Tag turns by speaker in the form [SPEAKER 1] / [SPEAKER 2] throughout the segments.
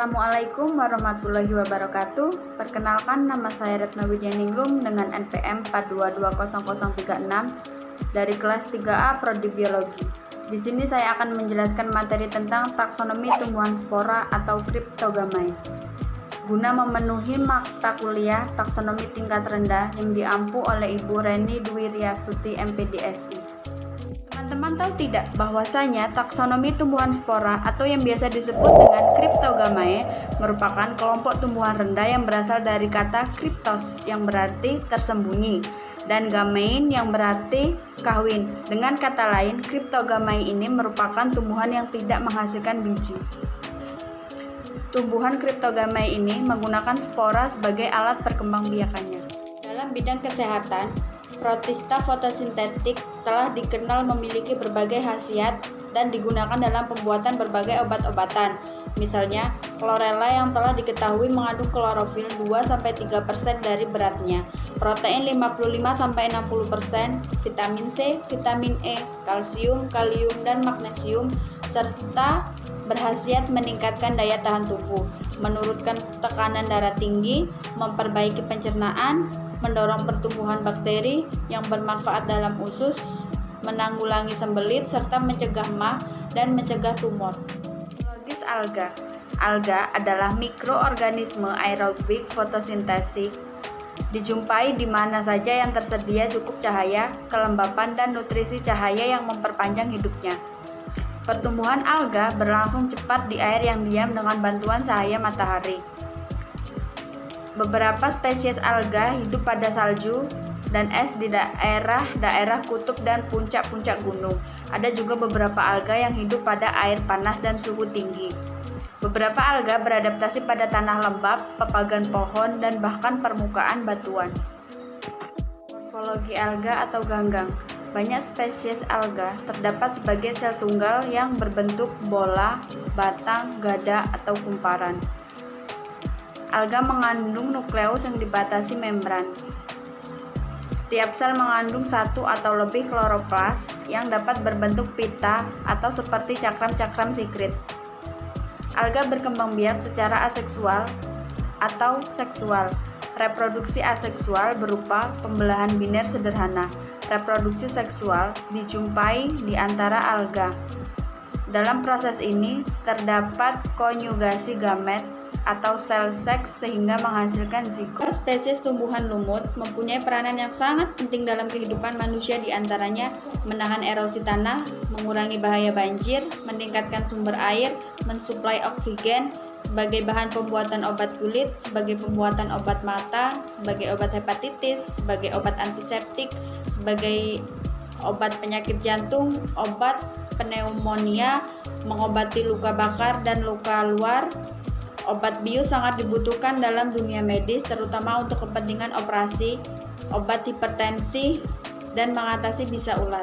[SPEAKER 1] Assalamualaikum warahmatullahi wabarakatuh. Perkenalkan, nama saya Retno Widyaningrum dengan NPM 4220036 dari kelas 3A Prodi Biologi. Di sini saya akan menjelaskan materi tentang taksonomi tumbuhan spora atau Cryptogamae. Guna memenuhi mata kuliah taksonomi tingkat rendah yang diampu oleh Ibu Reni Dwi Riastuti MPDSI. Teman-teman tahu tidak bahwasanya taksonomi tumbuhan spora atau yang biasa disebut dengan Cryptogamae merupakan kelompok tumbuhan rendah yang berasal dari kata cryptos yang berarti tersembunyi dan gamein yang berarti kawin. Dengan kata lain, Cryptogamae ini merupakan tumbuhan yang tidak menghasilkan biji. Tumbuhan Cryptogamae ini menggunakan spora sebagai alat perkembangbiakannya. Dalam bidang kesehatan, Protista fotosintetik telah dikenal memiliki berbagai khasiat dan digunakan dalam pembuatan berbagai obat-obatan. Misalnya, chlorella yang telah diketahui mengandung klorofil 2-3% dari beratnya, protein 55-60%, vitamin C, vitamin E, kalsium, kalium, dan magnesium, serta berkhasiat meningkatkan daya tahan tubuh, menurunkan tekanan darah tinggi, memperbaiki pencernaan, mendorong pertumbuhan bakteri yang bermanfaat dalam usus, menanggulangi sembelit, serta mencegah MAH dan mencegah tumor. Biologis alga. Alga adalah mikroorganisme aerobik fotosintetik. Dijumpai di mana saja yang tersedia cukup cahaya, kelembapan, dan nutrisi cahaya yang memperpanjang hidupnya. Pertumbuhan alga berlangsung cepat di air yang diam dengan bantuan cahaya matahari. Beberapa spesies alga hidup pada salju dan es di daerah kutub dan puncak-puncak gunung. Ada juga beberapa alga yang hidup pada air panas dan suhu tinggi. Beberapa alga beradaptasi pada tanah lembab, pepagan pohon, dan bahkan permukaan batuan. Morfologi alga atau ganggang. Banyak spesies alga terdapat sebagai sel tunggal yang berbentuk bola, batang, gada, atau kumparan. Alga mengandung nukleus yang dibatasi membran. Setiap sel mengandung satu atau lebih kloroplas yang dapat berbentuk pita atau seperti cakram-cakram sikrit. Alga berkembang biak secara aseksual atau seksual. Reproduksi aseksual berupa pembelahan biner sederhana. Reproduksi seksual dijumpai di antara alga. Dalam proses ini terdapat konyugasi gamet atau sel seks sehingga menghasilkan zigot. Spesies tumbuhan lumut mempunyai peranan yang sangat penting dalam kehidupan manusia, diantaranya menahan erosi tanah, mengurangi bahaya banjir, meningkatkan sumber air, mensuplai oksigen, sebagai bahan pembuatan obat kulit, sebagai pembuatan obat mata, sebagai obat hepatitis, sebagai obat antiseptik, sebagai obat penyakit jantung, obat pneumonia, mengobati luka bakar dan luka luar. Obat bius sangat dibutuhkan dalam dunia medis, terutama untuk kepentingan operasi, obat hipertensi, dan mengatasi bisa ular.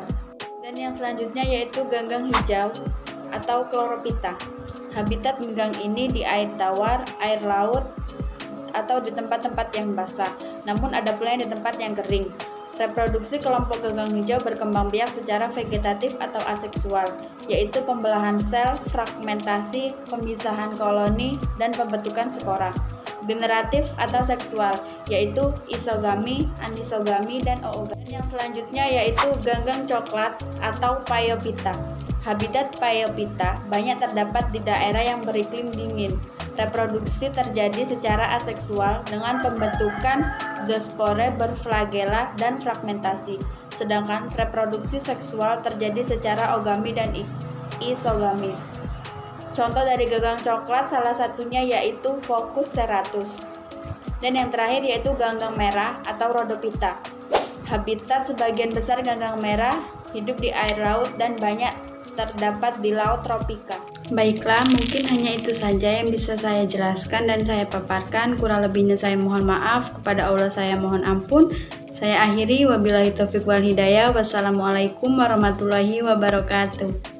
[SPEAKER 1] Dan yang selanjutnya yaitu ganggang hijau atau Chlorophyta. Habitat ganggang ini di air tawar, air laut, atau di tempat-tempat yang basah. Namun ada pula yang di tempat yang kering. Reproduksi kelompok ganggang hijau berkembang biak secara vegetatif atau aseksual, yaitu pembelahan sel, fragmentasi, pemisahan koloni, dan pembentukan spora. Generatif atau seksual, yaitu isogami, anisogami, dan oogami. Yang selanjutnya yaitu ganggang coklat atau Phaeophyta. Habitat Phaeophyta banyak terdapat di daerah yang beriklim dingin. Reproduksi terjadi secara aseksual dengan pembentukan zoospore berflagela dan fragmentasi, sedangkan reproduksi seksual terjadi secara ogami dan isogami. Contoh dari ganggang coklat salah satunya yaitu Phocis serratus. Dan yang terakhir yaitu ganggang merah atau Rhodophyta. Habitat sebagian besar ganggang merah hidup di air laut dan banyak terdapat di laut tropika. Baiklah, mungkin hanya itu saja yang bisa saya jelaskan dan saya paparkan. Kurang lebihnya saya mohon maaf, kepada Allah saya mohon ampun. Saya akhiri, wabillahi taufiq wal hidayah. Wassalamualaikum warahmatullahi wabarakatuh.